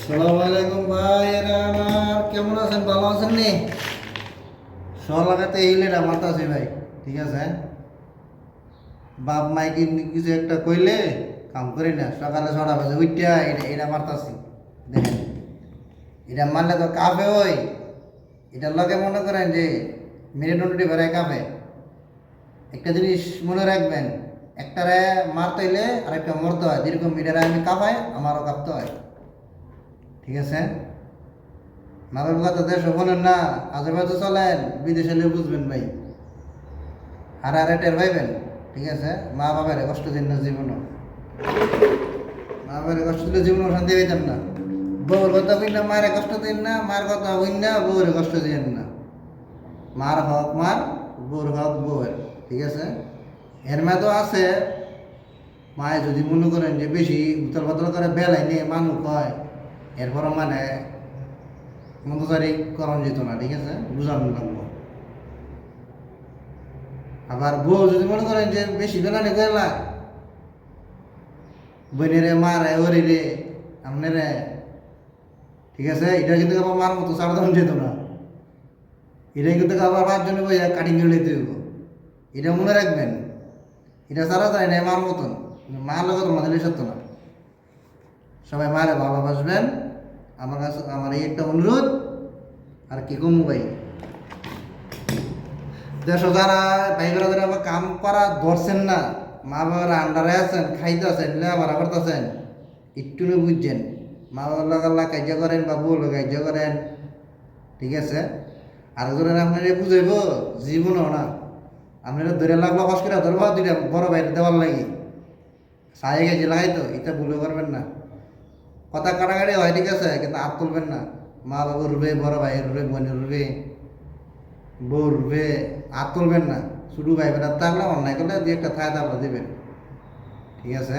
সালাম আলাইকুম ভাইয়েরা আমার, কেমন আছেন? ভালো আছেন নি? লাগাতে হিলেরা মারতাছি ভাই, ঠিক আছে? বাপ মাইকে কিছু একটা কইলে কাম করি না, সকালে 6টা বাজে উঠটা এটা মারতাছি। দেখেন, এটা মারলে তো কাফে ওই, এটার লগে মনে করেন যে মেরুদণ্ডটি বেড়ায় কাফে। একটা জিনিস মনে রাখবেন, একটারে মারতে হইলে আরেকটা মরতে হয়। যেরকম এটারে আমি কাঁপাই, আমারও কাঁপতে হয়, ঠিক আছে? মাপের কথা দেশ বলেন না, আজেবাজে চলেন, বিদেশে এলে বুঝবেন ভাই। হারে টের পাইবেন, ঠিক আছে? মা বাবারে কষ্ট দিন না জীবনও, মা বাবারে কষ্ট দিলে জীবনও শান্তি পাইতেন না। বউর কথা বই না, মায়ের কষ্ট দিন না, মার কথা বই না, বউরে কষ্ট দিন না। মার হক মার, বউর হক বউয়ের, ঠিক আছে? এর মেয়েও আছে, মায়ে যদি মনে করেন যে বেশি উতল পাতল করে বেলাই নিয়ে মানুষ হয়, এরপরও মানে মন্তজারি করণ যেত না, ঠিক আছে? বুঝানো লাগবো। আবার বউ যদি মনে করেন যে বেশি বেলানি গেলা, বোনেরে মারে ওরে রে আপনারে, ঠিক আছে? এটা কিন্তু আবার মার মতো ছাড়া দেওয়া যেত না। এটা কিন্তু আবার 5 জনে বইয়া কাটিং করে নিতে হইব। এটা মনে রাখবেন, এটা ছাড়া যায় না মার মতন। মার লোক তোমাদের সত্য না। সবাই মারে ভালোবাসবেন। আমার কাছে আমার এই একটা অনুরোধ, আর কি কমু ভাই। দেশ যারা ভাইবেরা যারা আবার কাম করা ধরছেন না, মা বাবার আন্ডারে আছেন, খাইতে আছেন, লেবার করতেছেন, একটু বুঝছেন। মা বাবার লাগাল্লা কার্য করেন বা বউ কার্য করেন, ঠিক আছে? আর ধরেন আপনারা বুঝাইব জীবনও না, আপনারা ধরে লাগলো কষ্ট করে ধরবো দুইটা বড় বাইরে দেওয়ার লাগি সাই গেছে লাগাই তো, এটা ভুলে করবেন না। কথা কাটাকাটি হয়, ঠিক আছে, কিন্তু আপ তুলবেন না। মা বাবা রুবে, বড় ভাই রুবে, বোনের রুবে, বউ রুবে, আপ তুলবেন না। শুধু ভাই বেড়া থাকলে অন্যায় করলে দিয়ে একটা থায় তারপরে দেবেন, ঠিক আছে?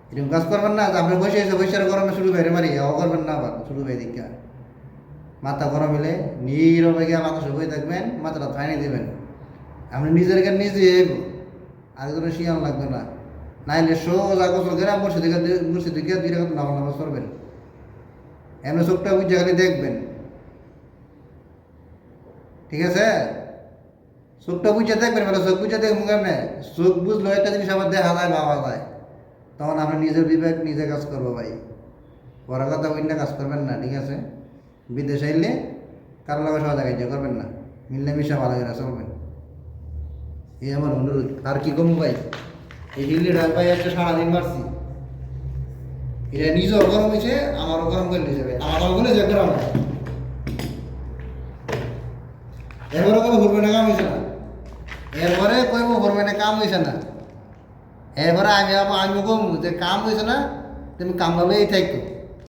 এরকম কাজ করবেন না যে আপনি বসে এসে বৈশাখ গরমে শুরু বাইরে মারি, ও করবেন না। আবার শুরু ভাই দীক্ষা মাথা গরম হলে নীরবে গিয়ে মাথা শুকিয়ে থাকবেন, মাথাটা থাইনে দেবেন। আপনি নিজের গান নিজে আরেকজনের শিয়াল লাগবে না। নাইলে সোজা গোসল করে মুর্শিদ দিকে 2 রাকাত নামাজ পড়বেন। এমনি চোখটা বুঝে খালি দেখবেন, ঠিক আছে? চোখটা বুঝে দেখবেন, বলে চোখ বুঝে দেখবেন কেমনে? চোখ বুঝলো একটা জিনিস আবার দেখা যায়, ভাবা যায়, তখন আমরা নিজের বিবেক নিজে কাজ করবো ভাই। বড় কথা অন্য কাজ করবেন না, ঠিক আছে? বিদেশে আইলে কারো লাগে সহজে কার্য করবেন না, মিললে মিশা ভালো করে চলবেন, এই আমার অনুরোধ। আর কি কমু ভাই, এই হিলিটা ভাই একটা সারাদিন মারছি, এটা নিজেও গরম হয়েছে, আমারও গরম করে নিয়ে যাবে, আমারও বলে যে গরম। এরপরে কবে ঘুরবে না, কাম হয়েছে না। এরপরে কইব ঘুরবে না, কাম হয়েছে না। এরপরে আমি কমু যে কাম হয়েছে না, তুমি কাম ভালোই থাকতো।